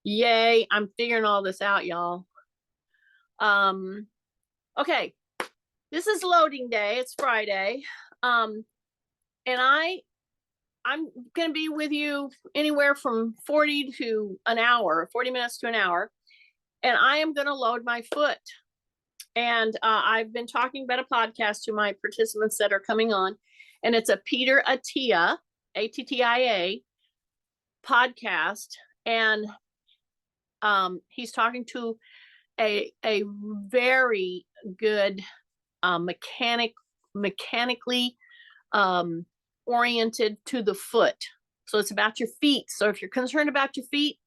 Yay, I'm figuring all this out, y'all. Um, okay, this is loading day. It's Friday. And I'm gonna be with you anywhere from 40 to an hour, 40 minutes to an hour, and I am gonna load my foot. And I've been talking about a podcast to my participants that are coming on, and it's a Peter Attia, Attia podcast, and he's talking to a very good mechanically um, oriented to the foot. So it's about your feet. So if you're concerned about your feet,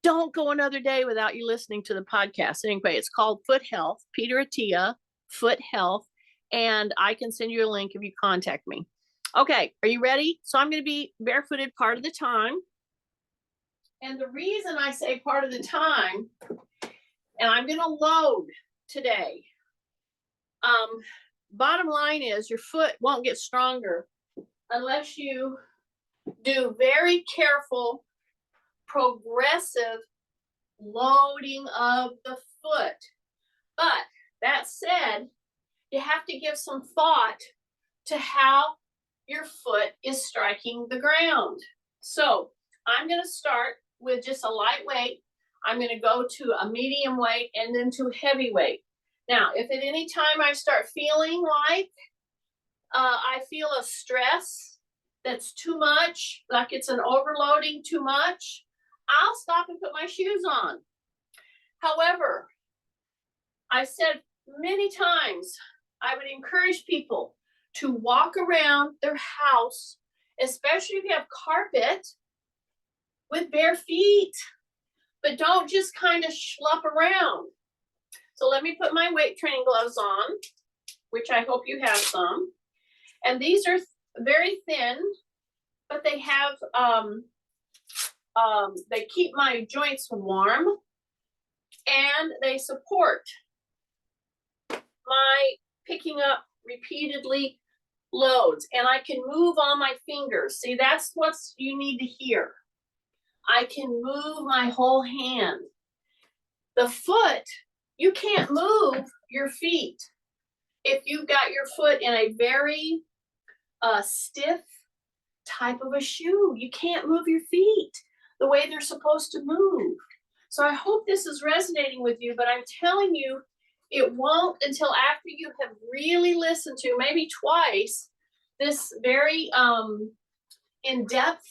don't go another day without you listening to the podcast. Anyway, it's called Foot Health, Peter Attia, Foot Health, and I can send you a link if you contact me. Okay, are you ready? So I'm going to be barefooted part of the time. And the reason I say part of the time, and I'm going to load today. Bottom line is your foot won't get stronger unless you do very careful, progressive loading of the foot. But that said, you have to give some thought to how your foot is striking the ground. So I'm going to start with just a light weight. I'm going to go to a medium weight and then to heavy weight. Now, if at any time I start feeling like I feel a stress that's too much, like it's an overloading too much, I'll stop and put my shoes on. However, I said many times, I would encourage people to walk around their house, especially if you have carpet, with bare feet, but don't just kind of schlup around. So let me put my weight training gloves on, which I hope you have some. And these are very thin, but they have, they keep my joints warm and they support my picking up repeatedly loads, and I can move on my fingers. See, that's what you need to hear. I can move my whole hand. The foot, you can't move your feet. If you've got your foot in a very stiff type of a shoe, you can't move your feet the way they're supposed to move. So I hope this is resonating with you, but I'm telling you, it won't until after you have really listened to, maybe twice, this very in-depth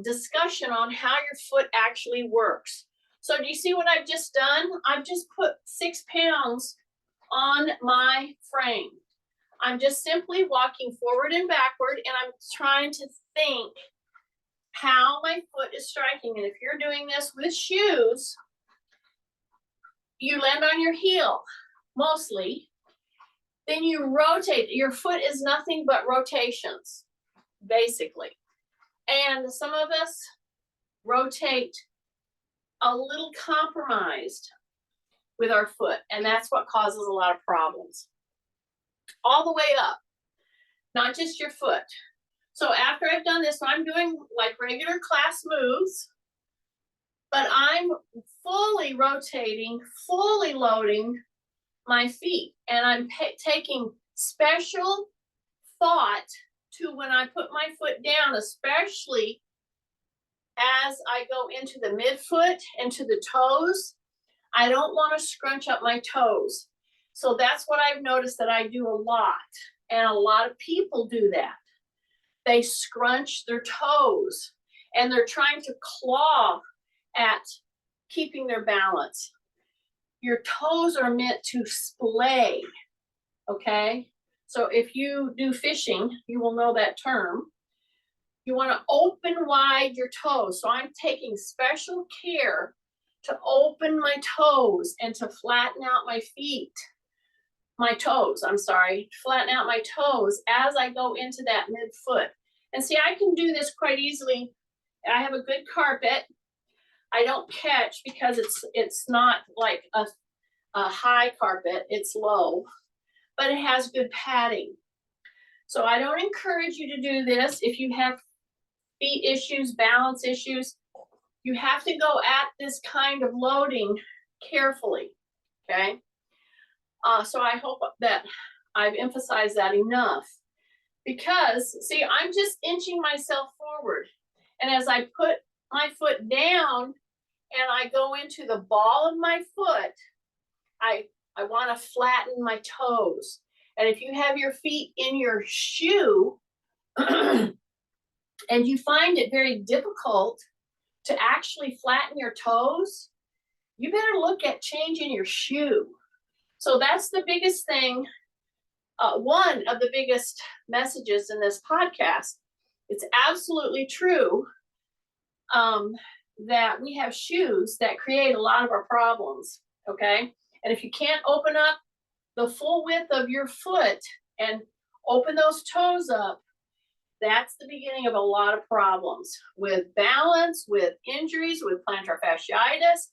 discussion on how your foot actually works. So do you see what I've just done? I've just put 6 pounds on my frame. I'm just simply walking forward and backward, and I'm trying to think how my foot is striking. And if you're doing this with shoes, you land on your heel mostly, then you rotate. Your foot is nothing but rotations, basically. And some of us rotate a little compromised with our foot, and that's what causes a lot of problems. All the way up, not just your foot. So after I've done this, I'm doing like regular class moves, but I'm fully rotating, fully loading my feet. And I'm taking special thought to when I put my foot down, especially as I go into the midfoot and to the toes. I don't want to scrunch up my toes. So that's what I've noticed that I do a lot. And a lot of people do that. They scrunch their toes and they're trying to claw at keeping their balance. Your toes are meant to splay, okay? So if you do fishing, you will know that term. You want to open wide your toes. So I'm taking special care to open my toes and to flatten out my feet. My toes, I'm sorry, flatten out my toes as I go into that midfoot. And see, I can do this quite easily. I have a good carpet. I don't catch because it's not like a high carpet, it's low, but it has good padding. So I don't encourage you to do this if you have feet issues, balance issues. You have to go at this kind of loading carefully, okay? So I hope that I've emphasized that enough, because see, I'm just inching myself forward. And as I put my foot down and I go into the ball of my foot, I want to flatten my toes. And if you have your feet in your shoe and you find it very difficult to actually flatten your toes, you better look at changing your shoe. So that's the biggest thing. One of the biggest messages in this podcast. It's absolutely true that we have shoes that create a lot of our problems, okay? And if you can't open up the full width of your foot and open those toes up, that's the beginning of a lot of problems with balance, with injuries, with plantar fasciitis,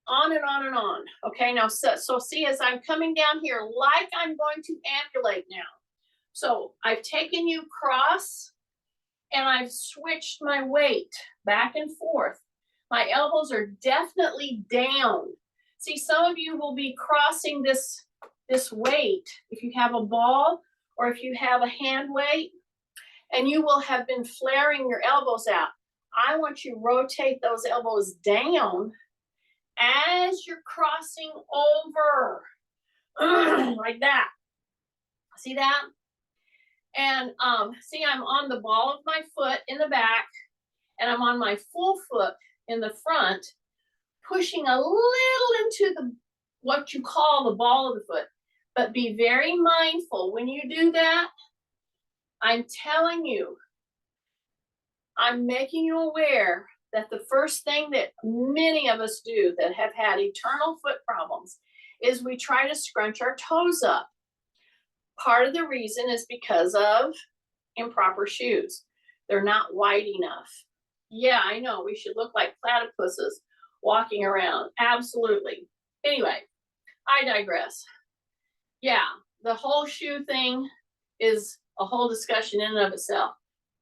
on and on and on. Okay, now so see, as I'm coming down here, like I'm going to ambulate now. So I've taken you cross and I've switched my weight back and forth. My elbows are definitely down. See, some of you will be crossing this weight if you have a ball or if you have a hand weight, and you will have been flaring your elbows out. I want you to rotate those elbows down as you're crossing over, like that. See that? And see, I'm on the ball of my foot in the back, and I'm on my full foot in the front, pushing a little into the what you call the ball of the foot. But be very mindful when you do that. I'm telling you, I'm making you aware that the first thing that many of us do that have had eternal foot problems is we try to scrunch our toes up. Part of the reason is because of improper shoes. They're not wide enough. Yeah, I know, we should look like platypuses walking around. Absolutely. Anyway, I digress. Yeah, the whole shoe thing is a whole discussion in and of itself.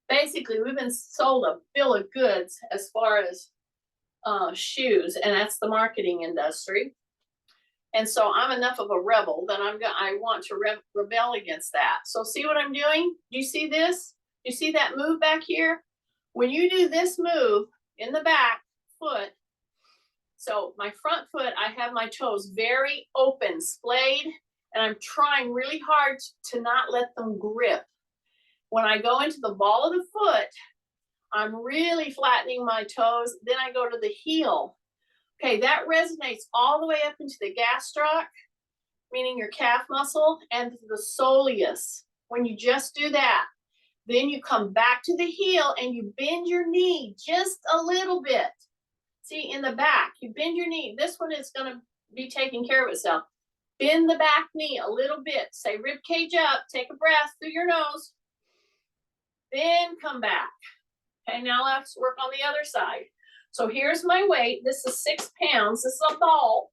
Basically, we've been sold a bill of goods as far as shoes, and that's the marketing industry. And so I'm enough of a rebel that I want to rebel against that. So see what I'm doing? Do you see this? You see that move back here? When you do this move in the back foot, so my front foot, I have my toes very open, splayed, and I'm trying really hard to not let them grip. When I go into the ball of the foot, I'm really flattening my toes. Then I go to the heel. Okay, that resonates all the way up into the gastroc, meaning your calf muscle, and the soleus. When you just do that, then you come back to the heel and you bend your knee just a little bit. See, in the back, you bend your knee. This one is going to be taking care of itself. Bend the back knee a little bit. Say rib cage up. Take a breath through your nose. Then come back. Okay, now let's work on the other side. So here's my weight. This is 6 pounds. This is a ball.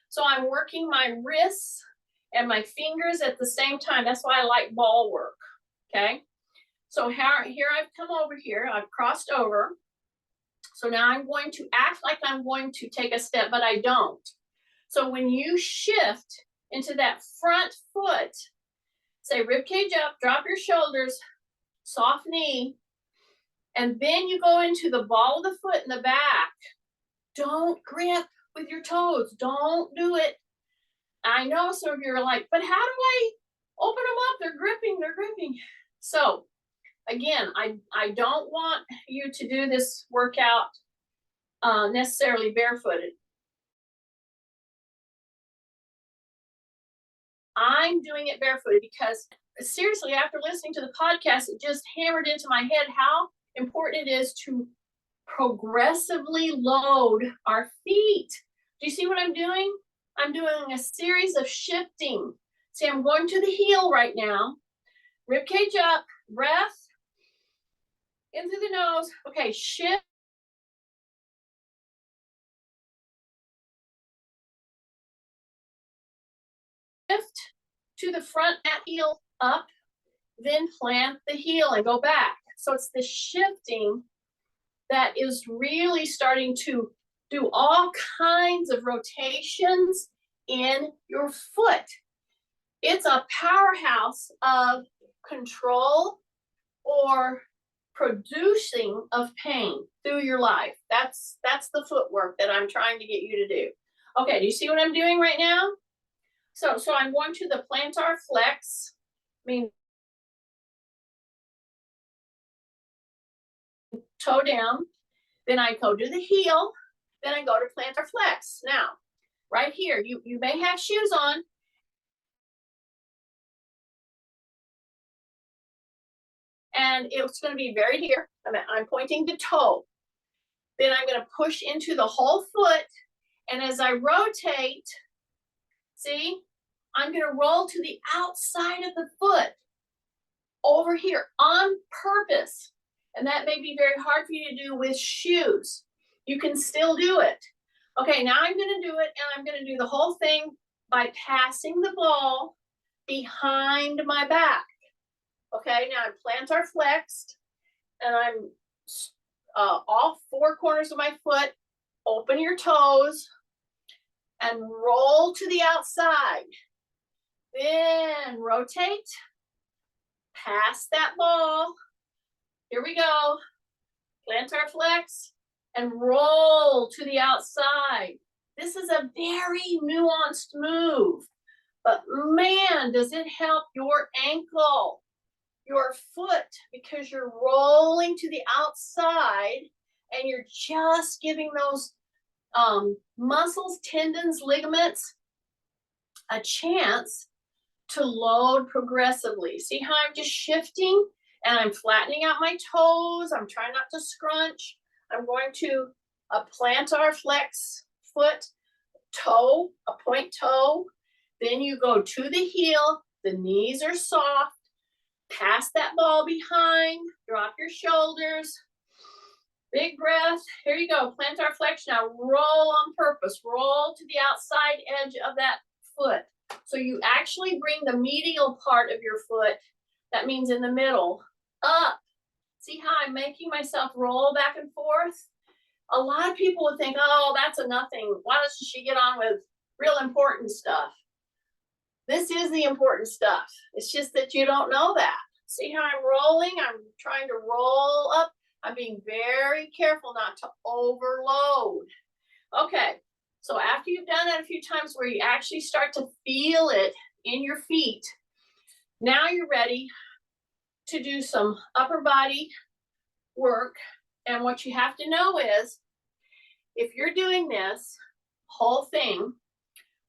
So I'm working my wrists and my fingers at the same time. That's why I like ball work. Okay. So here I've come over here. I've crossed over. So now I'm going to act like I'm going to take a step, but I don't. So when you shift into that front foot, say rib cage up, drop your shoulders, soft knee, and then you go into the ball of the foot in the back. Don't grip with your toes. Don't do it. I know some of you are like, but how do I open them up? They're gripping. So again, I don't want you to do this workout necessarily barefooted. I'm doing it barefooted because seriously, after listening to the podcast, it just hammered into my head how important it is to progressively load our feet. Do you see what I'm doing? I'm doing a series of shifting. See, I'm going to the heel right now. Rib cage up, breath in through the nose. Okay, shift. To the front at heel up, then plant the heel and go back. So it's the shifting that is really starting to do all kinds of rotations in your foot. It's a powerhouse of control or producing of pain through your life. That's the footwork that I'm trying to get you to do. Okay, do you see what I'm doing right now? So I'm going to the plantar flex, toe down, then I go to the heel, then I go to plantar flex. Now, right here, you may have shoes on. And it's going to be very here. I'm pointing to toe. Then I'm going to push into the whole foot. And as I rotate, see, I'm going to roll to the outside of the foot over here on purpose. And that may be very hard for you to do with shoes. You can still do it. Okay, now I'm going to do it, and I'm going to do the whole thing by passing the ball behind my back. Okay, now I'm plantar flexed, and I'm all four corners of my foot. Open your toes and roll to the outside. Then rotate, pass that ball. Here we go. Plantar flex and roll to the outside. This is a very nuanced move, but man, does it help your ankle, your foot, because you're rolling to the outside and you're just giving those muscles, tendons, ligaments a chance to load progressively. See how I'm just shifting and I'm flattening out my toes. I'm trying not to scrunch. I'm going to a plantar flex foot, toe, a point toe. Then you go to the heel. The knees are soft. Pass that ball behind. Drop your shoulders. Big breath. Here you go. Plantar flex. Now roll on purpose. Roll to the outside edge of that foot. So you actually bring the medial part of your foot, that means in the middle, up. See how I'm making myself roll back and forth? A lot of people would think, oh, that's a nothing. Why doesn't she get on with real important stuff? This is the important stuff. It's just that you don't know that. See how I'm rolling? I'm trying to roll up. I'm being very careful not to overload. Okay, so after you've done that a few times where you actually start to feel it in your feet, now you're ready to do some upper body work. And what you have to know is, if you're doing this whole thing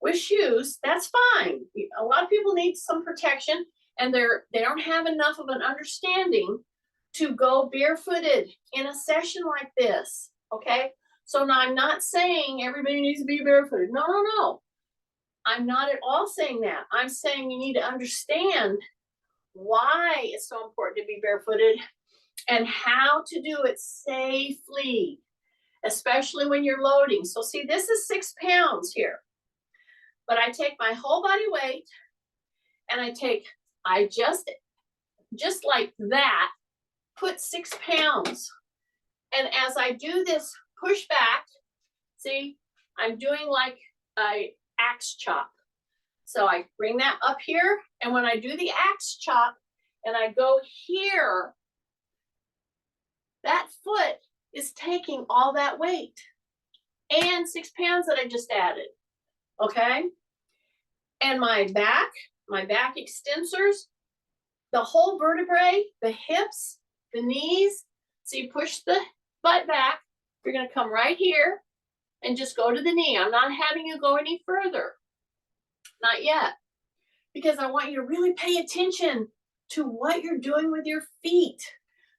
with shoes, that's fine. A lot of people need some protection, and they don't have enough of an understanding to go barefooted in a session like this, okay? So now I'm not saying everybody needs to be barefooted. No, no, no. I'm not at all saying that. I'm saying you need to understand why it's so important to be barefooted and how to do it safely, especially when you're loading. So see, this is 6 pounds here, but I take my whole body weight and I just like that, put 6 pounds. And as I do this push back, see, I'm doing like a axe chop. So I bring that up here, and when I do the axe chop and I go here, that foot is taking all that weight and 6 pounds that I just added, okay? And my back extensors, the whole vertebrae, the hips, the knees, so you push the butt back, you're gonna come right here and just go to the knee. I'm not having you go any further, not yet, because I want you to really pay attention to what you're doing with your feet.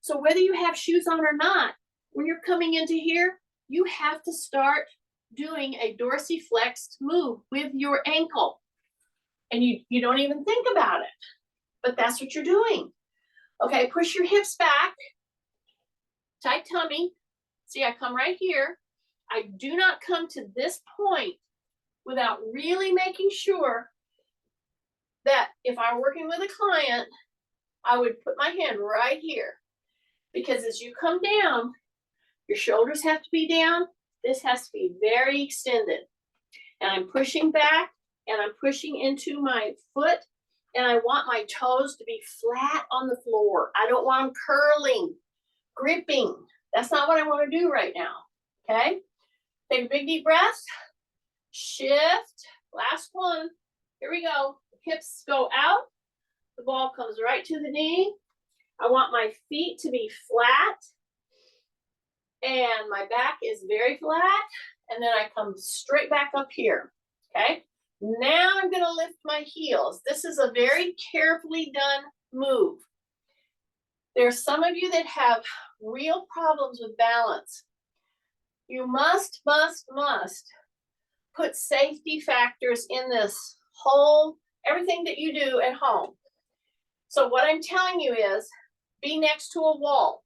So whether you have shoes on or not, when you're coming into here, you have to start doing a dorsiflexed move with your ankle. And you don't even think about it, but that's what you're doing. Okay, push your hips back, tight tummy. See, I come right here. I do not come to this point without really making sure that if I'm working with a client, I would put my hand right here. Because as you come down, Your shoulders have to be down. This has to be very extended. And I'm pushing back and I'm pushing into my foot, and I want my toes to be flat on the floor. I don't want them curling, gripping. That's not what I want to do right now. Okay? Take a big deep breath. Shift. Last one. Here we go. Hips go out. The ball comes right to the knee. I want my feet to be flat. And my back is very flat. And then I come straight back up here. Okay? Now I'm going to lift my heels. This is a very carefully done move. There's some of you that have real problems with balance. You must put safety factors in this whole, everything that you do at home. So what I'm telling you is, be next to a wall.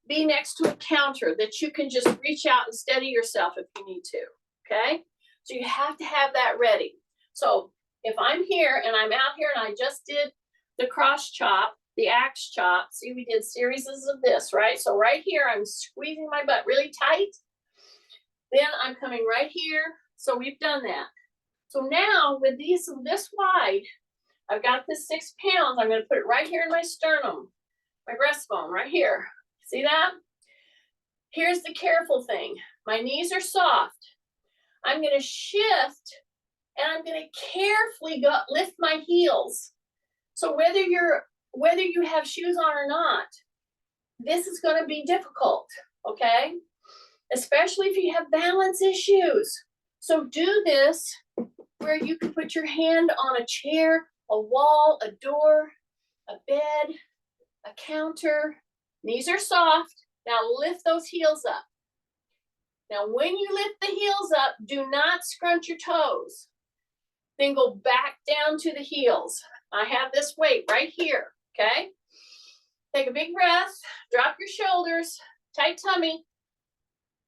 Be next to a counter that you can just reach out and steady yourself if you need to, okay? So you have to have that ready. So if I'm here and I'm out here and I just did the cross chop, the axe chop, see, we did series of this, right? So right here, I'm squeezing my butt really tight. Then I'm coming right here. So we've done that. So now with these this wide, I've got this 6 pounds. I'm going to put it right here in my sternum, my breastbone right here. See that? Here's the careful thing. My knees are soft. I'm going to shift and I'm going to carefully lift my heels. So whether you have shoes on or not, this is going to be difficult, okay? Especially if you have balance issues. So do this where you can put your hand on a chair, a wall, a door, a bed, a counter. Knees are soft. Now lift those heels up. Now when you lift the heels up, do not scrunch your toes. Then go back down to the heels. I have this weight right here, okay? Take a big breath, drop your shoulders, tight tummy.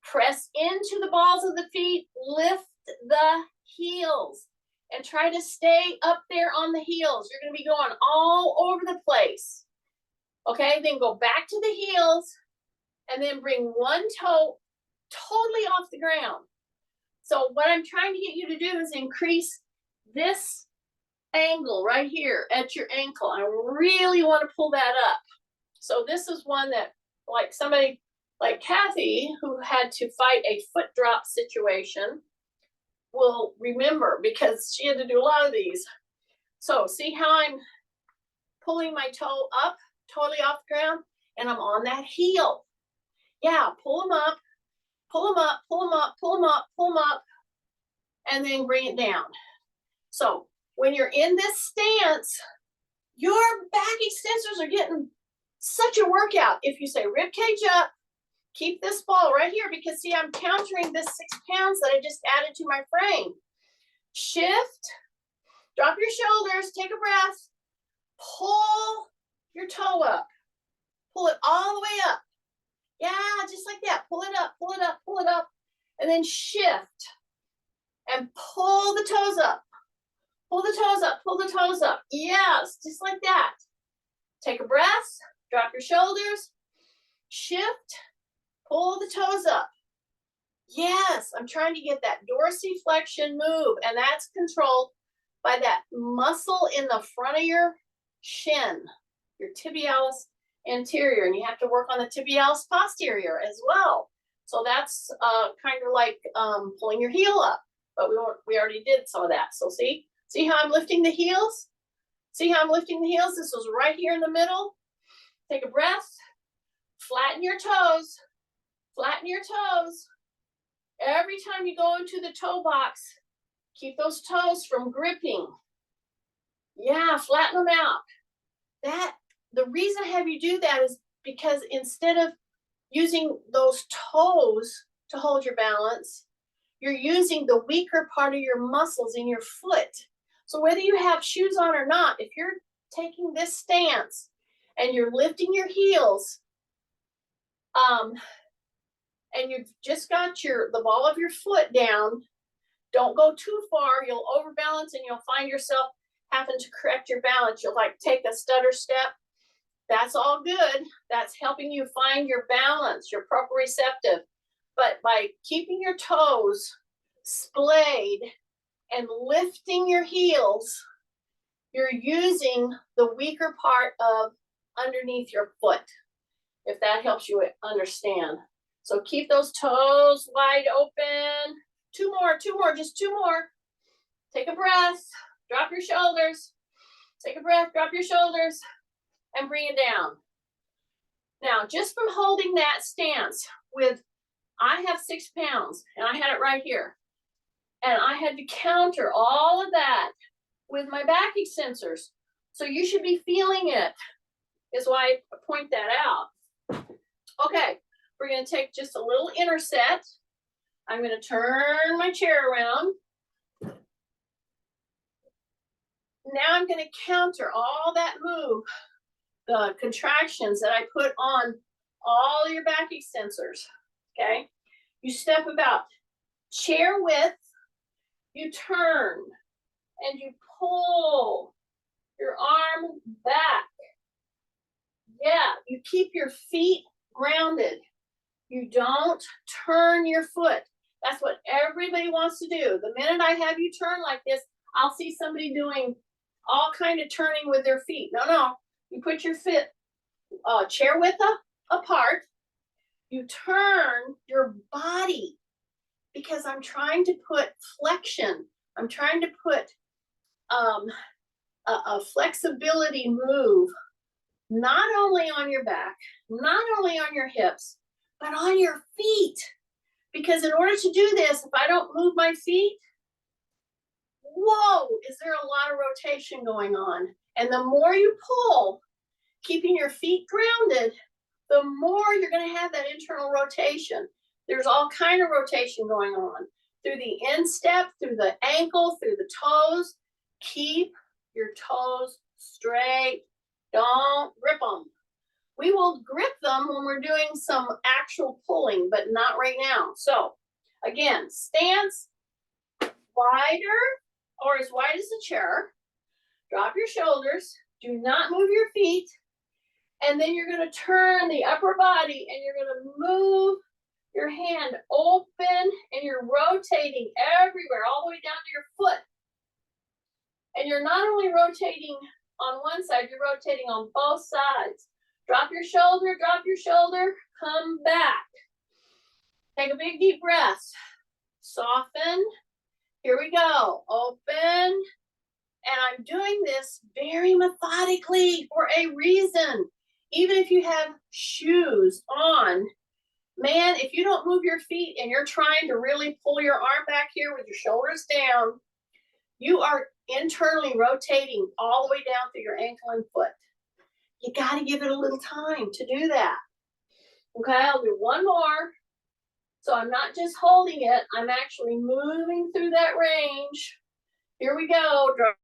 Press into the balls of the feet, lift the heels, and try to stay up there on the heels. You're going to be going all over the place. Okay, then go back to the heels, and then bring one toe totally off the ground. So what I'm trying to get you to do is increase this angle right here at your ankle. I really want to pull that up. So this is one that, like somebody like Kathy, who had to fight a foot drop situation, will remember, because she had to do a lot of these. So see how I'm pulling my toe up, totally off the ground, and I'm on that heel. Yeah, pull them up, pull them up, pull them up, pull them up, pull them up, and then bring it down. So when you're in this stance, your back extensors are getting such a workout. If you say rib cage up, keep this ball right here, because see, I'm countering this 6 pounds that I just added to my frame. Shift, drop your shoulders, take a breath, pull your toe up, pull it all the way up. Yeah, just like that. Pull it up, pull it up, pull it up, and then shift and pull the toes up. Pull the toes up, pull the toes up. Yes, just like that. Take a breath, drop your shoulders, shift, pull the toes up. Yes, I'm trying to get that dorsiflexion move, and that's controlled by that muscle in the front of your shin, your tibialis anterior, and you have to work on the tibialis posterior as well. So that's kind of like pulling your heel up, but we already did some of that. So see how I'm lifting the heels? See how I'm lifting the heels? This was right here in the middle. Take a breath, flatten your toes, flatten your toes. Every time you go into the toe box, keep those toes from gripping. Yeah, flatten them out. The reason I have you do that is because instead of using those toes to hold your balance, you're using the weaker part of your muscles in your foot. So whether you have shoes on or not, if you're taking this stance and you're lifting your heels, and you've just got the ball of your foot down, don't go too far. You'll overbalance and you'll find yourself having to correct your balance. You'll like take a stutter step That's all good. That's helping you find your balance, your proprioceptive. But by keeping your toes splayed and lifting your heels, you're using the weaker part of underneath your foot, if that helps you understand. So keep those toes wide open. Two more, just two more. Take a breath, drop your shoulders. Take a breath, drop your shoulders, and bring it down. Now, just from holding that stance with, I have 6 pounds, and I had it right here. And I had to counter all of that with my back extensors. So you should be feeling it, is why I point that out. Okay, we're gonna take just a little interset. I'm gonna turn my chair around. Now I'm gonna counter all that move, the contractions that I put on all your back extensors, okay? You step about chair width, you turn, and you pull your arm back. Yeah, you keep your feet grounded. You don't turn your foot. That's what everybody wants to do. The minute I have you turn like this, I'll see somebody doing all kind of turning with their feet. No, you put your foot chair width apart. You turn your body, because I'm trying to put flexion. I'm trying to put a flexibility move, not only on your back, not only on your hips, but on your feet. Because in order to do this, if I don't move my feet, whoa, is there a lot of rotation going on? And the more you pull, keeping your feet grounded, the more you're going to have that internal rotation. There's all kind of rotation going on through the instep, through the ankle, through the toes. Keep your toes straight. Don't grip them. We will grip them when we're doing some actual pulling, but not right now. So again, stance wider or as wide as the chair. Drop your shoulders. Do not move your feet. And then you're going to turn the upper body and you're going to move your hand open and you're rotating everywhere, all the way down to your foot. And you're not only rotating on one side, you're rotating on both sides. Drop your shoulder, come back. Take a big deep breath. Soften. Here we go. Open. And I'm doing this very methodically for a reason. Even if you have shoes on, man, if you don't move your feet and you're trying to really pull your arm back here with your shoulders down, you are internally rotating all the way down through your ankle and foot. You got to give it a little time to do that. Okay, I'll do one more. So I'm not just holding it, I'm actually moving through that range. Here we go. Drop.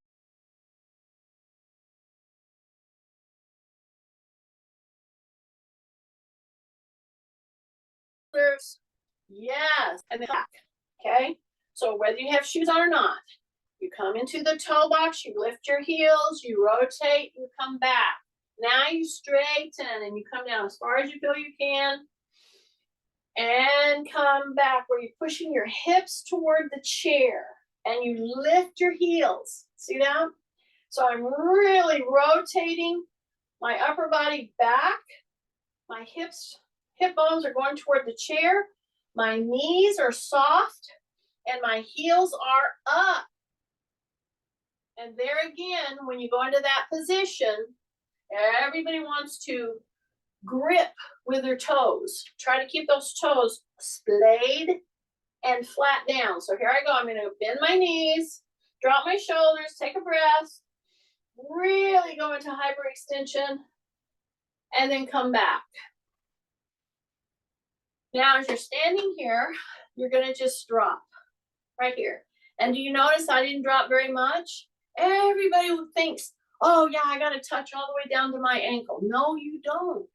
Yes, and then back. Okay, so whether you have shoes on or not, you come into the toe box, you lift your heels, you rotate, you come back. Now you straighten and you come down as far as you feel you can. And come back where you're pushing your hips toward the chair and you lift your heels. See that? So I'm really rotating my upper body back. My hip bones are going toward the chair. My knees are soft and my heels are up. And there again, when you go into that position, everybody wants to grip with their toes. Try to keep those toes splayed and flat down. So here I go. I'm going to bend my knees, drop my shoulders, take a breath, really go into hyperextension, and then come back. Now, as you're standing here, you're going to just drop right here. And do you notice I didn't drop very much? Everybody thinks, oh yeah, I got to touch all the way down to my ankle. No, you don't.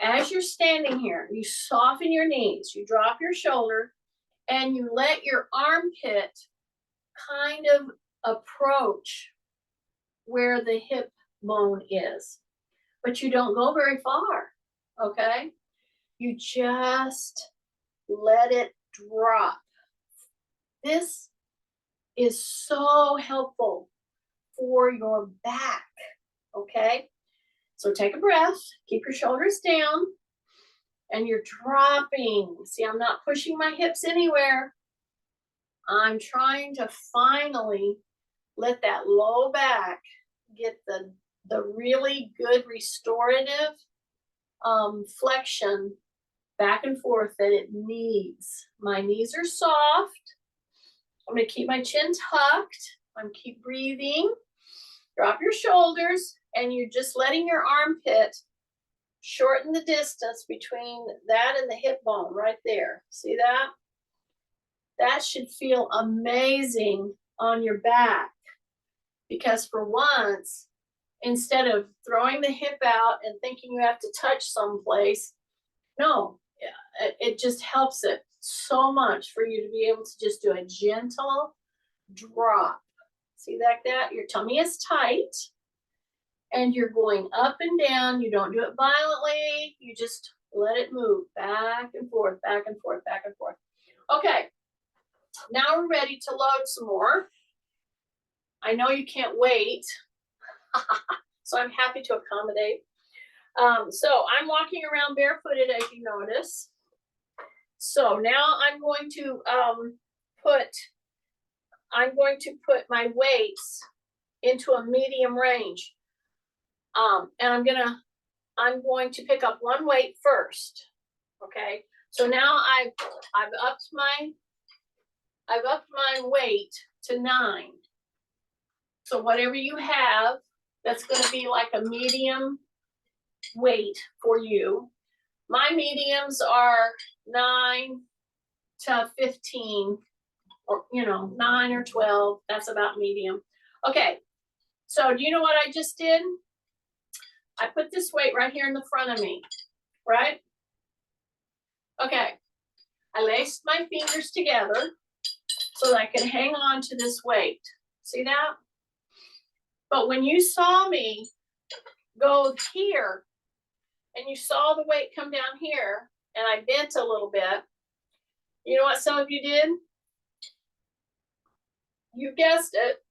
As you're standing here, you soften your knees, you drop your shoulder, and you let your armpit kind of approach where the hip bone is. but you don't go very far, okay? You just let it drop. This is so helpful for your back, okay? So take a breath, keep your shoulders down, and you're dropping. See, I'm not pushing my hips anywhere. I'm trying to finally let that low back get the really good restorative flexion back and forth that it needs. My knees are soft. I'm gonna keep my chin tucked. I'm keep breathing. Drop your shoulders, and you're just letting your armpit shorten the distance between that and the hip bone right there. See that? That should feel amazing on your back, because for once, instead of throwing the hip out and thinking you have to touch someplace, no, it just helps it so much for you to be able to just do a gentle drop. See that? Your tummy is tight and you're going up and down. You don't do it violently. You just let it move back and forth, back and forth, back and forth. Okay, now we're ready to load some more. I know you can't wait, so I'm happy to accommodate. So I'm walking around barefooted, as you notice. So now I'm going to put my weights into a medium range. And I'm going to pick up one weight first. Okay. So now I've upped my weight to 9. So whatever you have, that's going to be like a medium weight for you. My mediums are 9 to 15, or 9 or 12. That's about medium. Okay. So do you know what I just did? I put this weight right here in the front of me, right? Okay. I laced my fingers together so that I can hang on to this weight. See that? But when you saw me go here and you saw the weight come down here and I bent a little bit, you know what some of you did? You guessed it.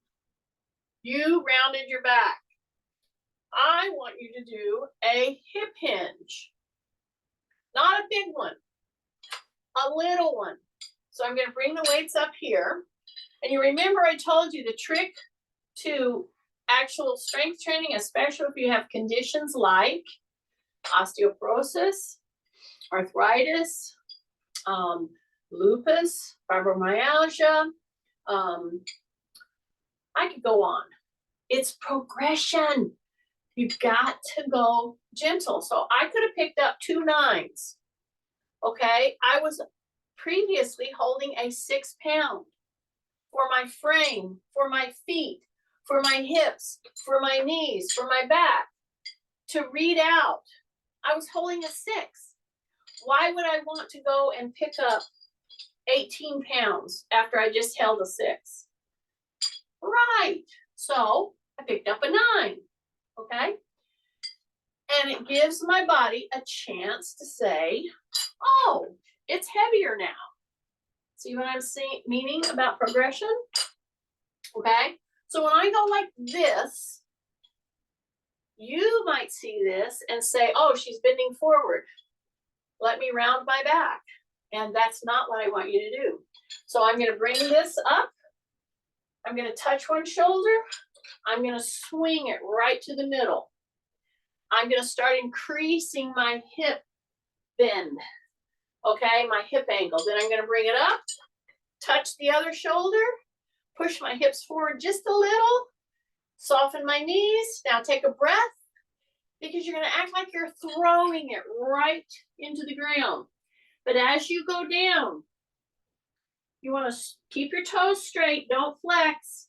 You rounded your back. I want you to do a hip hinge. Not a big one, a little one. So I'm going to bring the weights up here. And you remember I told you the trick to actual strength training, especially if you have conditions like osteoporosis, arthritis, lupus, fibromyalgia. I could go on. It's progression. You've got to go gentle. So I could have picked up 2 9s. Okay. I was previously holding a 6 pound for my frame, for my feet, for my hips, for my knees, for my back. To read out, I was holding a 6. Why would I want to go and pick up 18 pounds after I just held a 6? Right. So I picked up a 9. Okay. And it gives my body a chance to say, oh, it's heavier now. See what I'm meaning about progression? Okay. So when I go like this, you might see this and say, oh, she's bending forward. Let me round my back. And that's not what I want you to do. So I'm going to bring this up. I'm going to touch one shoulder. I'm going to swing it right to the middle. I'm going to start increasing my hip bend. Okay, my hip angle. Then I'm going to bring it up, touch the other shoulder, push my hips forward just a little, soften my knees. Now take a breath, because you're going to act like you're throwing it right into the ground. But as you go down, you want to keep your toes straight, don't flex.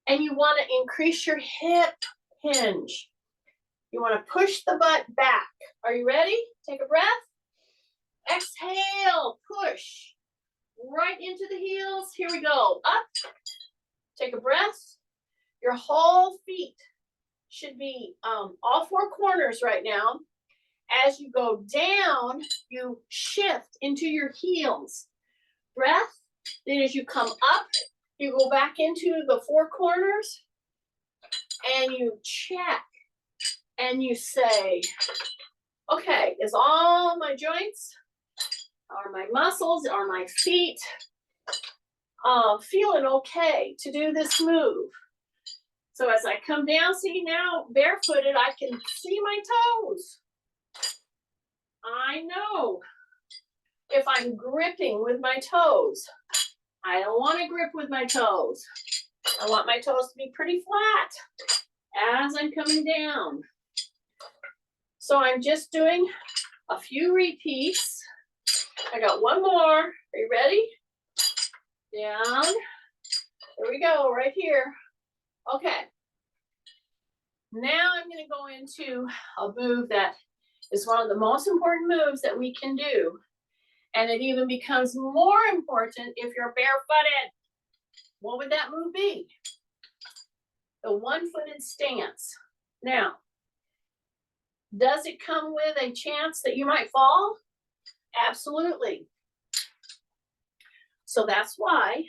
And you want to increase your hip hinge. You want to push the butt back. Are you ready? Take a breath. Exhale, push right into the heels. Here we go. Up. Take a breath. Your whole feet should be all four corners right now. As you go down, you shift into your heels. Breath. Then as you come up, you go back into the four corners and you check and you say, okay, is all my joints, are my muscles, are my feet feeling okay to do this move? So as I come down, see now barefooted, I can see my toes. I know if I'm gripping with my toes. I don't want to grip with my toes. I want my toes to be pretty flat as I'm coming down. So I'm just doing a few repeats. I got one more. Are you ready? Down. There we go, right here. Okay. Now I'm going to go into a move that is one of the most important moves that we can do. And it even becomes more important if you're barefooted. What would that move be? The one-footed stance. Now, does it come with a chance that you might fall? Absolutely. So that's why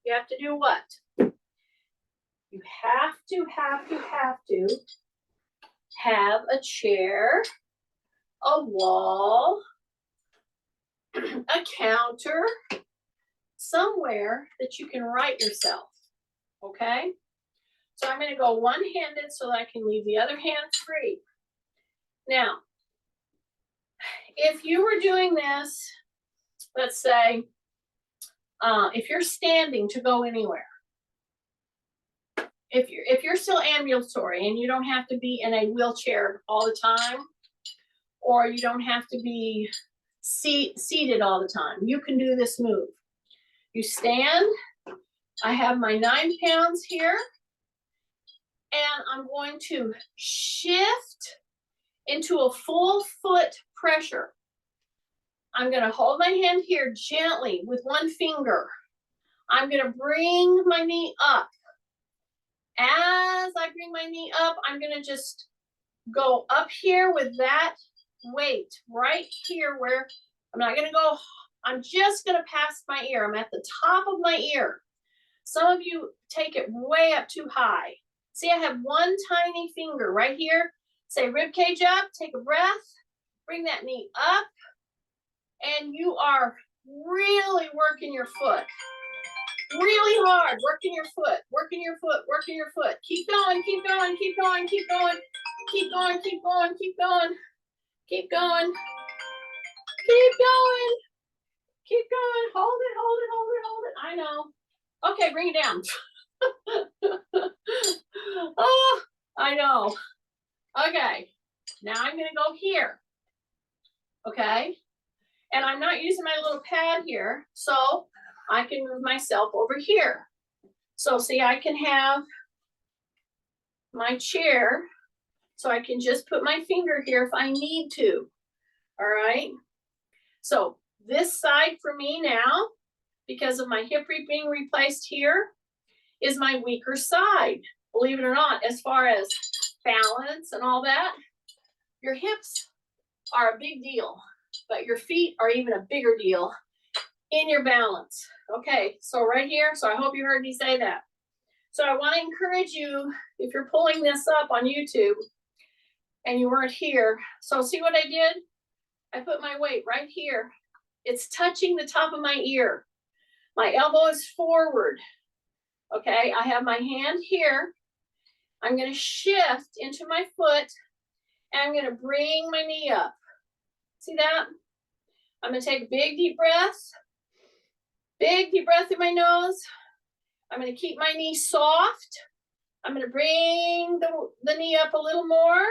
you have to do what? You have to have a chair, a wall, a counter, somewhere that you can right yourself, okay? So I'm gonna go one-handed so that I can leave the other hand free. Now, if you were doing this, let's say, if you're standing to go anywhere, if you're still ambulatory and you don't have to be in a wheelchair all the time, or you don't have to be seated all the time, you can do this move. You stand, I have my 9 pounds here, and I'm going to shift into a full foot pressure. I'm going to hold my hand here gently with one finger. I'm going to bring my knee up. As I bring my knee up, I'm going to just go up here with that weight right here where I'm not going to go, I'm just going to pass my ear. I'm at the top of my ear. Some of you take it way up too high. See, I have one tiny finger right here. Say rib cage up, take a breath, bring that knee up, and you are really working your foot. Really hard, working your foot, working your foot, working your foot. Keep going, keep going, keep going, keep going, keep going, keep going, keep going, keep going, keep going, keep going. Hold it, hold it, hold it, hold it. I know. Okay, bring it down. Oh, I know. Okay, now I'm gonna go here. Okay, and I'm not using my little pad here, so I can move myself over here. So see, I can have my chair, so I can just put my finger here if I need to. All right, so this side for me now, because of my hip being replaced here, is my weaker side. Believe it or not, as far as balance and all that, your hips are a big deal, but your feet are even a bigger deal in your balance. Okay, so right here, so I hope you heard me say that. So I want to encourage you, if you're pulling this up on YouTube and you weren't here, so see what I did? I put my weight right here. It's touching the top of my ear. My elbow is forward. Okay, I have my hand here. I'm going to shift into my foot and I'm going to bring my knee up. See that? I'm going to take a big deep breath. Big deep breath in my nose. I'm going to keep my knee soft. I'm going to bring the knee up a little more.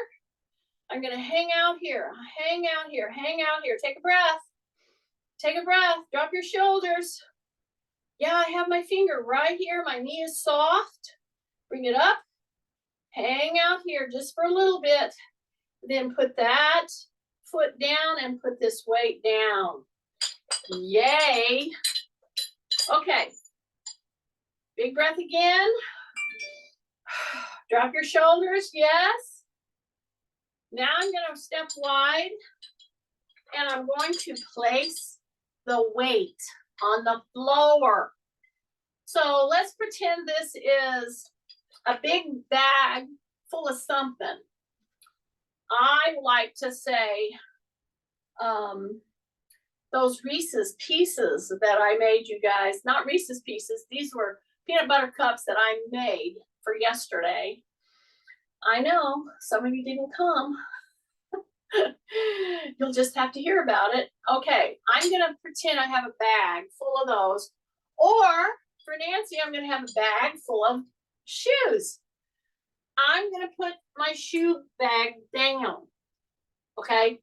I'm going to hang out here, hang out here, hang out here. Take a breath. Take a breath. Drop your shoulders. Yeah, I have my finger right here. My knee is soft. Bring it up. Hang out here just for a little bit. Then put that foot down and put this weight down. Yay. Okay. Big breath again. Drop your shoulders, yes. Now I'm gonna step wide and I'm going to place the weight on the floor. So let's pretend this is a big bag full of something. I like to say, those Reese's Pieces that I made you guys, not Reese's Pieces, these were peanut butter cups that I made for yesterday. I know, some of you didn't come. You'll just have to hear about it. Okay, I'm gonna pretend I have a bag full of those. Or for Nancy, I'm gonna have a bag full of shoes. I'm gonna put my shoe bag down, okay?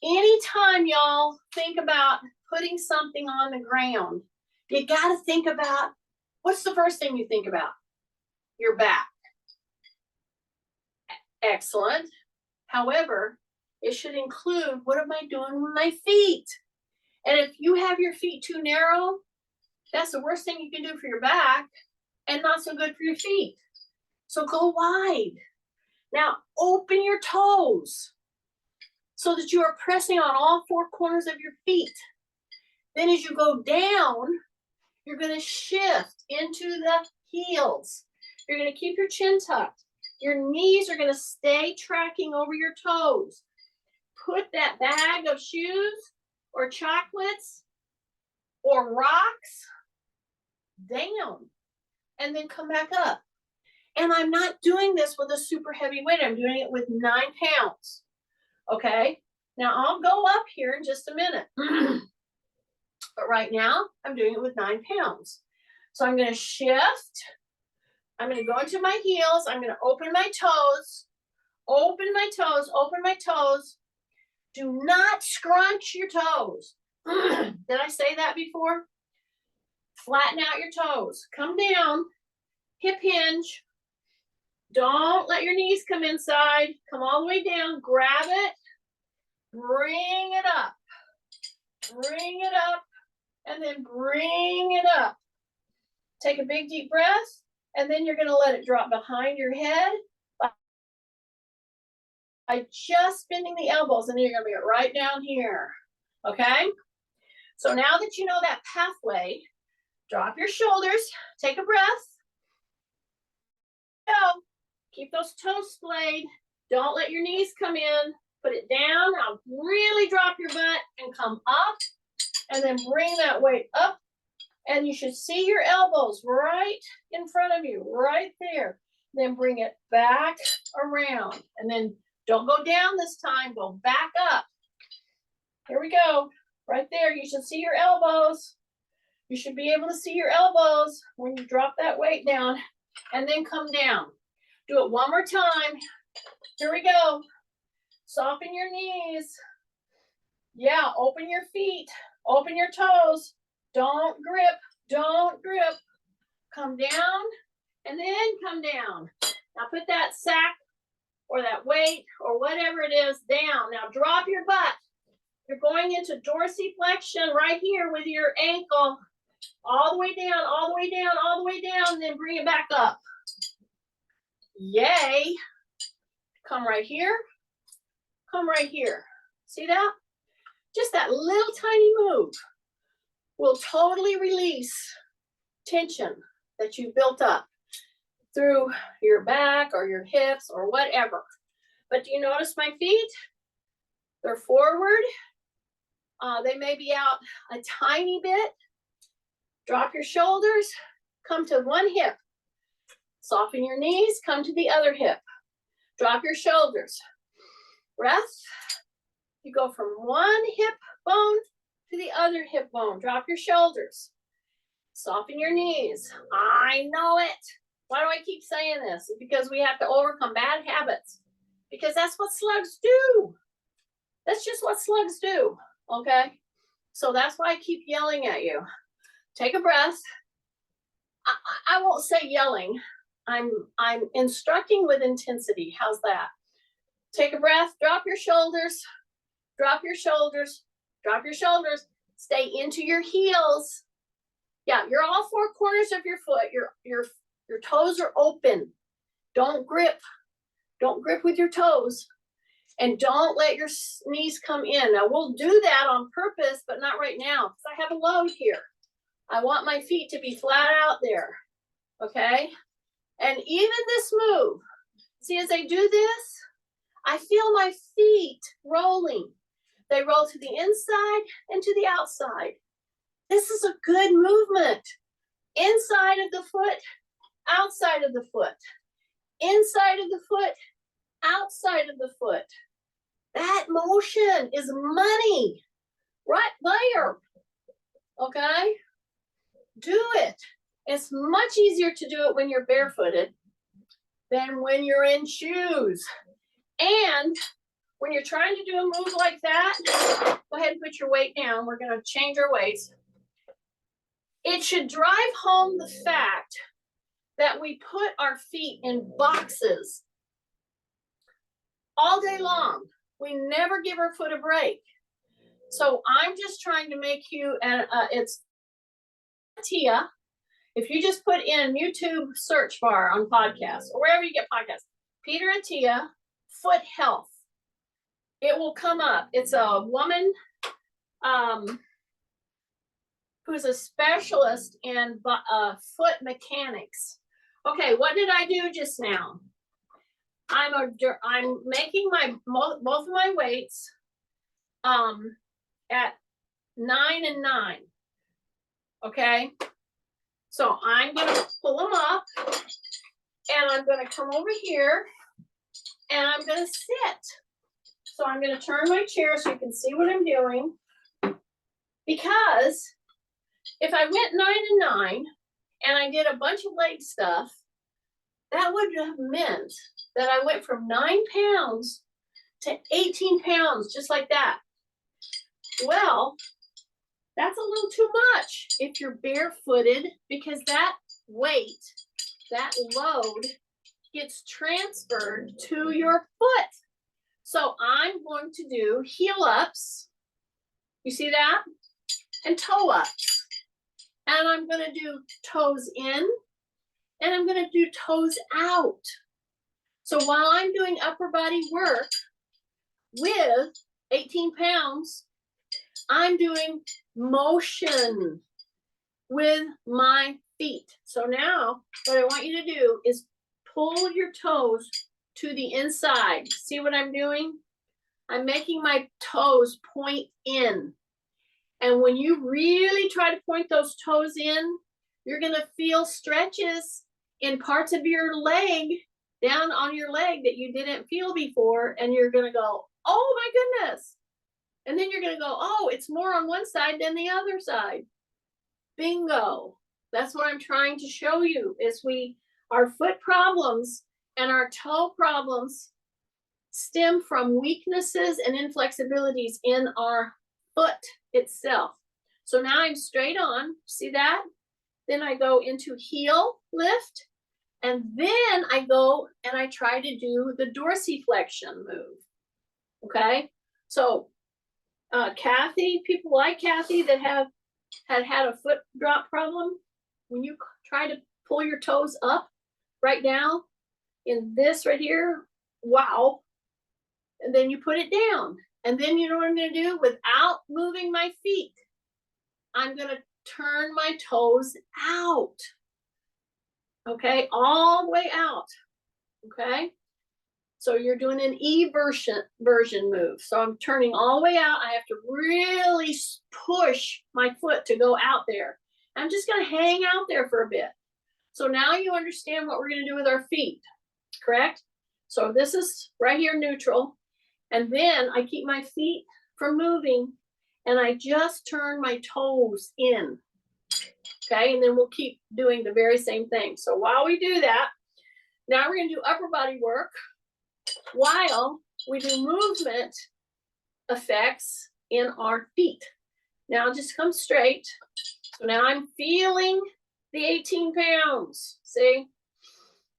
Anytime y'all think about putting something on the ground, you gotta think about, what's the first thing you think about? Your back. Excellent. However, it should include, what am I doing with my feet? And if you have your feet too narrow, that's the worst thing you can do for your back and not so good for your feet. So go wide. Now open your toes so that you are pressing on all four corners of your feet. Then as you go down, you're gonna shift into the heels. You're gonna keep your chin tucked. Your knees are gonna stay tracking over your toes. Put that bag of shoes or chocolates or rocks down and then come back up. And I'm not doing this with a super heavy weight. I'm doing it with 9 pounds. Okay, now I'll go up here in just a minute. But right now I'm doing it with 9 pounds. So I'm going to shift. I'm going to go into my heels. I'm going to open my toes, open my toes, open my toes. Do not scrunch your toes. Did I say that before? Flatten out your toes. Come down, hip hinge. Don't let your knees come inside. Come all the way down, grab it, bring it up, and then bring it up. Take a big deep breath, and then you're gonna let it drop behind your head by just bending the elbows, and then you're gonna be right down here, okay? So now that you know that pathway, drop your shoulders, take a breath. Go. Keep those toes splayed. Don't let your knees come in. Put it down. Now really drop your butt and come up. And then bring that weight up. And you should see your elbows right in front of you, right there. Then bring it back around. And then don't go down this time. Go back up. Here we go. Right there. You should see your elbows. You should be able to see your elbows when you drop that weight down. And then come down. Do it one more time. Here we go. Soften your knees. Yeah, open your feet. Open your toes. Don't grip. Don't grip. Come down and then come down. Now put that sack or that weight or whatever it is down. Now drop your butt. You're going into dorsiflexion right here with your ankle. All the way down, all the way down, all the way down, and then bring it back up. Yay. Come right here. Come right here. See that? Just that little tiny move will totally release tension that you built up through your back or your hips or whatever. But do you notice my feet? They're forward. They may be out a tiny bit. Drop your shoulders. Come to one hip. Soften your knees, come to the other hip. Drop your shoulders. Breath. You go from one hip bone to the other hip bone. Drop your shoulders. Soften your knees. I know it. Why do I keep saying this? It's because we have to overcome bad habits. Because that's what slugs do. That's just what slugs do. Okay? So that's why I keep yelling at you. Take a breath. I won't say yelling. I'm instructing with intensity. How's that? Take a breath, drop your shoulders, drop your shoulders, drop your shoulders. Stay into your heels. Yeah, you're all four corners of your foot. Your toes are open. Don't grip. Don't grip with your toes. And don't let your knees come in. Now we'll do that on purpose, but not right now because I have a load here. I want my feet to be flat out there. Okay? And even this move, see, as I do this, I feel my feet rolling. They roll to the inside and to the outside. This is a good movement. Inside of the foot, outside of the foot. Inside of the foot, outside of the foot. That motion is money right there. Okay? Do it. It's much easier to do it when you're barefooted than when you're in shoes. And when you're trying to do a move like that, go ahead and put your weight down. We're going to change our weights. It should drive home the fact that we put our feet in boxes all day long. We never give our foot a break. So I'm just trying to make you, and it's Tia. If you just put in YouTube search bar on podcasts or wherever you get podcasts, Peter Attia, foot health, it will come up. It's a woman who's a specialist in foot mechanics. Okay, what did I do just now? I'm making my both of my weights at 9 and 9. Okay, so I'm gonna pull them up, and I'm gonna come over here, and I'm gonna sit. So I'm gonna turn my chair so you can see what I'm doing. Because if I went 9 and 9, and I did a bunch of leg stuff, that would have meant that I went from 9 pounds to 18 pounds, just like that. Well, that's a little too much if you're barefooted, because that weight, that load, gets transferred to your foot. So I'm going to do heel ups. You see that? And toe ups. And I'm going to do toes in, and I'm going to do toes out. So while I'm doing upper body work with 18 pounds, I'm doing motion with my feet. So now what I want you to do is pull your toes to the inside. See what I'm doing? I'm making my toes point in. And when you really try to point those toes in, you're going to feel stretches in parts of your leg, down on your leg, that you didn't feel before. And you're going to go, oh my goodness. And then you're going to go, oh, it's more on one side than the other side. Bingo. That's what I'm trying to show you, is our foot problems and our toe problems stem from weaknesses and inflexibilities in our foot itself. So now I'm straight on. See that? Then I go into heel lift, and then I go and I try to do the dorsiflexion move. Okay? So Kathy, people like Kathy that had a foot drop problem, when you try to pull your toes up right now in this right here, wow. And then you put it down. And then you know what I'm going to do? Without moving my feet, I'm going to turn my toes out. Okay, all the way out. Okay, so you're doing an E version move. So I'm turning all the way out. I have to really push my foot to go out there. I'm just going to hang out there for a bit. So now you understand what we're going to do with our feet, correct? So this is right here neutral. And then I keep my feet from moving, and I just turn my toes in. Okay, and then we'll keep doing the very same thing. So while we do that, now we're going to do upper body work while we do movement effects in our feet. Now just come straight. So now I'm feeling the 18 pounds. See,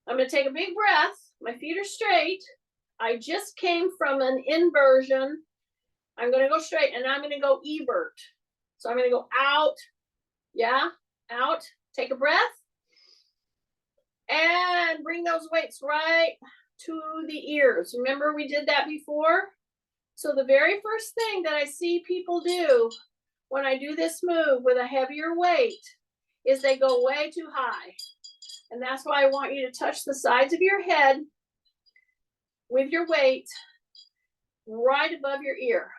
I'm going to take a big breath. My feet are straight. I just came from an inversion. I'm going to go straight, and I'm going to go evert. So I'm going to go out. Yeah, out. Take a breath. And bring those weights right to the ears. Remember we did that before? So the very first thing that I see people do when I do this move with a heavier weight is they go way too high. And that's why I want you to touch the sides of your head with your weight right above your ear.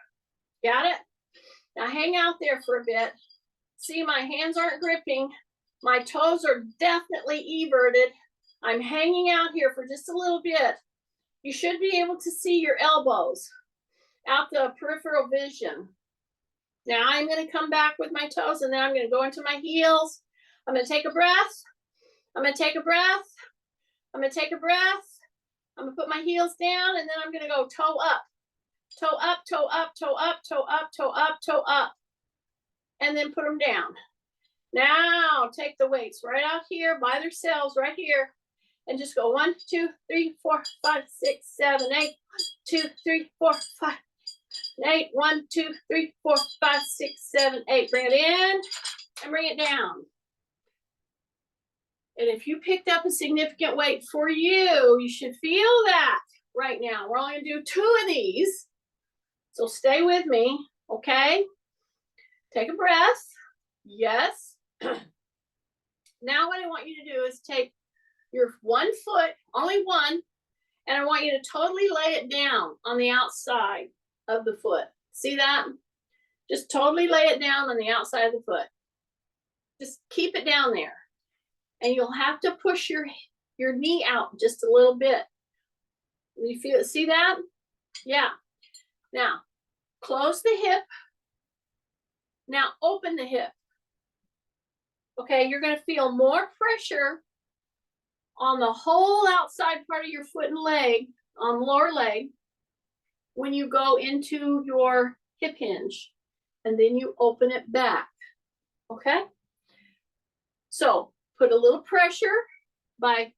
Got it? Now hang out there for a bit. See, my hands aren't gripping. My toes are definitely everted. I'm hanging out here for just a little bit. You should be able to see your elbows out the peripheral vision. Now I'm going to come back with my toes, and then I'm going to go into my heels. I'm going to take a breath. I'm going to take a breath. I'm going to take a breath. I'm going to put my heels down, and then I'm going to go toe up. Toe up, toe up, toe up, toe up, toe up, toe up. And then put them down. Now take the weights right out here by themselves, right here. And just go 1, 2, 3, 4, 5, 6, 7, 8. 1, 2, 3, 4, 5, 8. 1, 2, 3, 4, 5, 6, 7, 8. Bring it in and bring it down. And if you picked up a significant weight for you, you should feel that right now. We're only going to do 2 of these. So stay with me, okay? Take a breath. Yes. Now what I want you to do is take your one foot, only one, and I want you to totally lay it down on the outside of the foot. See that? Just totally lay it down on the outside of the foot. Just keep it down there. And you'll have to push your knee out just a little bit. You feel it? See that? Yeah. Now, close the hip. Now, open the hip. Okay, you're going to feel more pressure on the whole outside part of your foot and leg, on the lower leg, when you go into your hip hinge. And then you open it back. Okay? So, put a little pressure by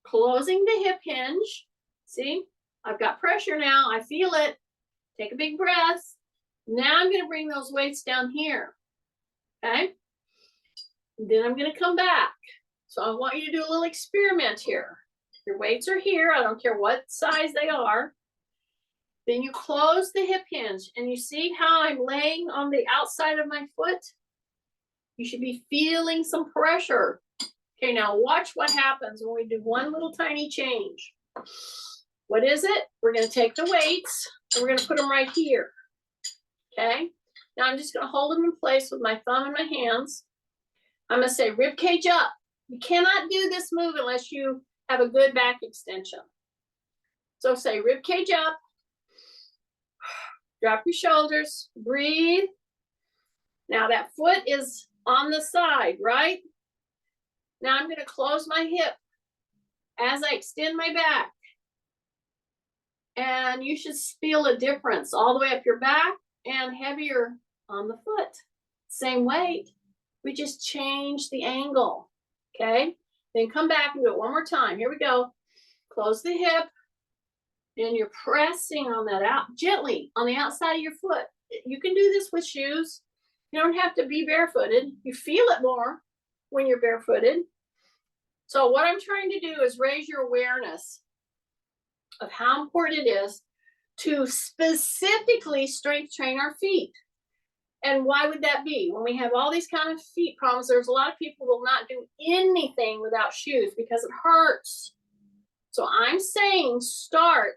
closing the hip hinge. See? I've got pressure now. I feel it. Take a big breath. Now I'm going to bring those weights down here. Okay? Then I'm going to come back. So I want you to do a little experiment here. Your weights are here. I don't care what size they are. Then you close the hip hinge, and you see how I'm laying on the outside of my foot? You should be feeling some pressure. Okay, now watch what happens when we do one little tiny change. What is it? We're going to take the weights, and we're going to put them right here. Okay? Now I'm just going to hold them in place with my thumb and my hands. I'm going to say rib cage up. You cannot do this move unless you have a good back extension. So say rib cage up. Drop your shoulders. Breathe. Now that foot is on the side, right? Now I'm going to close my hip as I extend my back. And you should feel a difference all the way up your back and heavier on the foot. Same weight. We just change the angle. Okay? Then come back and do it one more time. Here we go. Close the hip. And you're pressing on that out gently on the outside of your foot. You can do this with shoes. You don't have to be barefooted. You feel it more when you're barefooted. So what I'm trying to do is raise your awareness of how important it is to specifically strength train our feet. And why would that be? When we have all these kind of feet problems, there's a lot of people who will not do anything without shoes because it hurts. So I'm saying start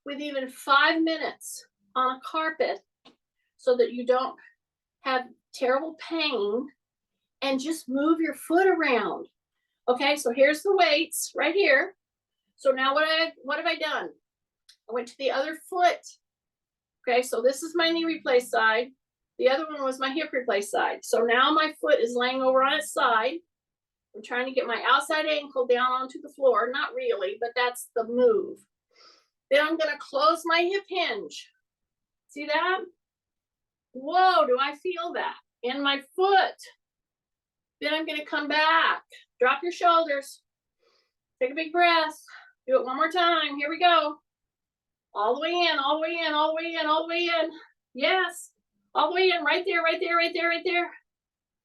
with even 5 minutes on a carpet so that you don't have terrible pain, and just move your foot around. Okay, so here's the weights right here. So now what have I done? I went to the other foot. Okay, so this is my knee replaced side. The other one was my hip replaced side. So now my foot is laying over on its side. I'm trying to get my outside ankle down onto the floor. Not really, but that's the move. Then I'm going to close my hip hinge. See that? Whoa, do I feel that in my foot? Then I'm going to come back. Drop your shoulders. Take a big breath. Do it one more time. Here we go. All the way in, all the way in, all the way in, all the way in. Yes. All the way in, right there, right there, right there, right there.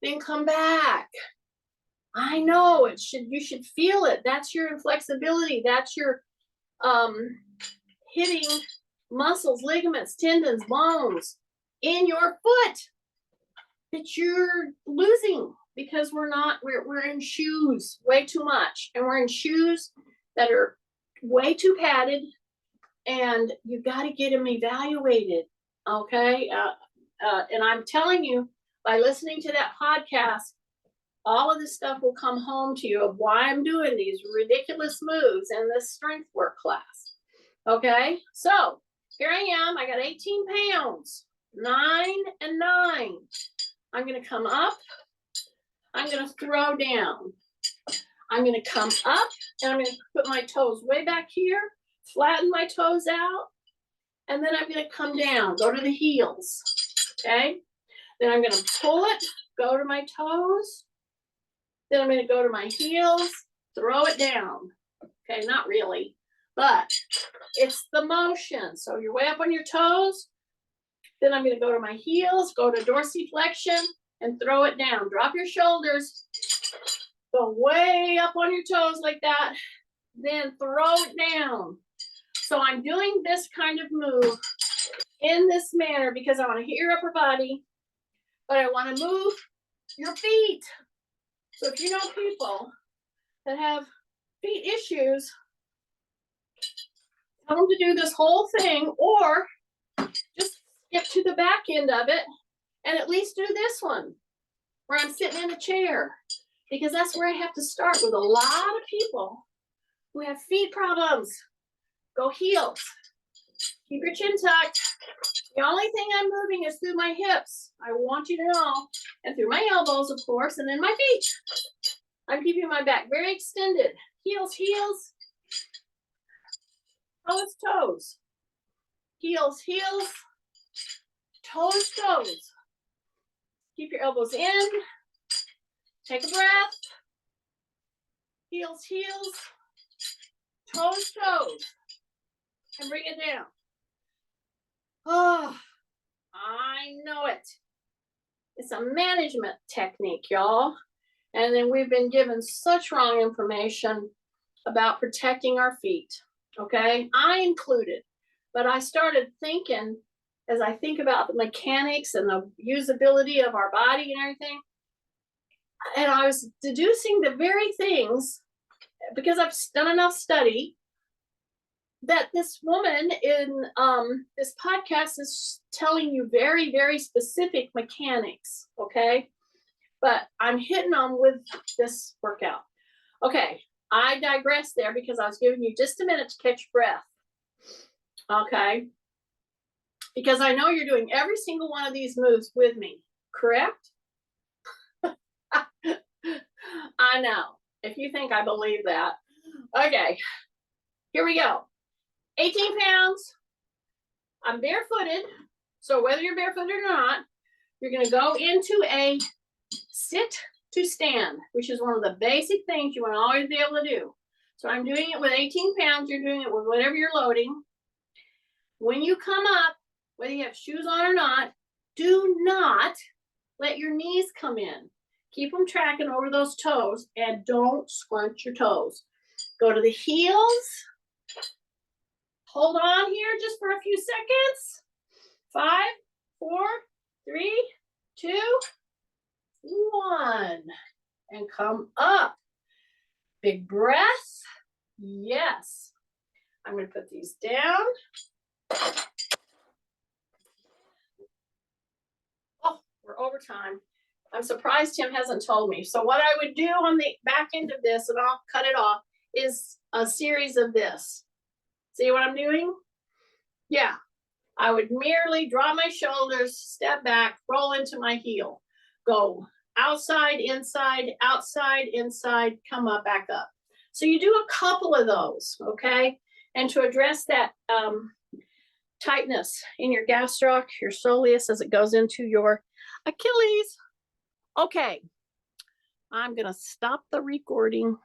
Then come back. I know you should feel it. That's your inflexibility. That's your hitting muscles, ligaments, tendons, bones in your foot that you're losing because we're in shoes way too much, and we're in shoes that are way too padded, and you got to get them evaluated. Okay. And I'm telling you, by listening to that podcast, all of this stuff will come home to you of why I'm doing these ridiculous moves in this strength work class. Okay, so here I am. I got 18 pounds, 9 and 9. I'm going to come up. I'm going to throw down. I'm going to come up, and I'm going to put my toes way back here, flatten my toes out, and then I'm going to come down, go to the heels. Okay, then I'm going to pull it, go to my toes. Then I'm going to go to my heels, throw it down. Okay, not really, but it's the motion. So you're way up on your toes. Then I'm going to go to my heels, go to dorsiflexion, and throw it down. Drop your shoulders, go way up on your toes like that, then throw it down. So I'm doing this kind of move in this manner because I want to hit your upper body, but I want to move your feet. So if you know people that have feet issues, tell them to do this whole thing, or just skip to the back end of it and at least do this one where I'm sitting in a chair, because that's where I have to start with a lot of people who have feet problems. Go heels. Keep your chin tucked. The only thing I'm moving is through my hips. I want you to know. And through my elbows, of course, and then my feet. I'm keeping my back very extended. Heels, heels. Toes, toes. Heels, heels. Toes, toes. Keep your elbows in. Take a breath. Heels, heels. Toes, toes. And bring it down. Oh, I know it. It's a management technique, y'all. And then we've been given such wrong information about protecting our feet. Okay, I included. But I started thinking, as I think about the mechanics and the usability of our body and everything, and I was deducing the very things, because I've done enough study, that this woman in this podcast is telling you very, very specific mechanics, okay? But I'm hitting them with this workout. Okay, I digress there because I was giving you just a minute to catch breath, okay? Because I know you're doing every single one of these moves with me, correct? I know, if you think I believe that. Okay, here we go. 18 pounds, I'm barefooted, so whether you're barefooted or not, you're gonna go into a sit to stand, which is one of the basic things you wanna always be able to do. So I'm doing it with 18 pounds, you're doing it with whatever you're loading. When you come up, whether you have shoes on or not, do not let your knees come in. Keep them tracking over those toes and don't scrunch your toes. Go to the heels. Hold on here just for a few seconds. 5, 4, 3, 2, 1. And come up. Big breath. Yes. I'm going to put these down. Oh, we're over time. I'm surprised Tim hasn't told me. So what I would do on the back end of this, and I'll cut it off, is a series of this. See what I'm doing? Yeah, I would merely draw my shoulders, step back, roll into my heel. Go outside, inside, come up, back up. So you do a couple of those, okay? And to address that tightness in your gastroc, your soleus, as it goes into your Achilles. Okay, I'm gonna stop the recording.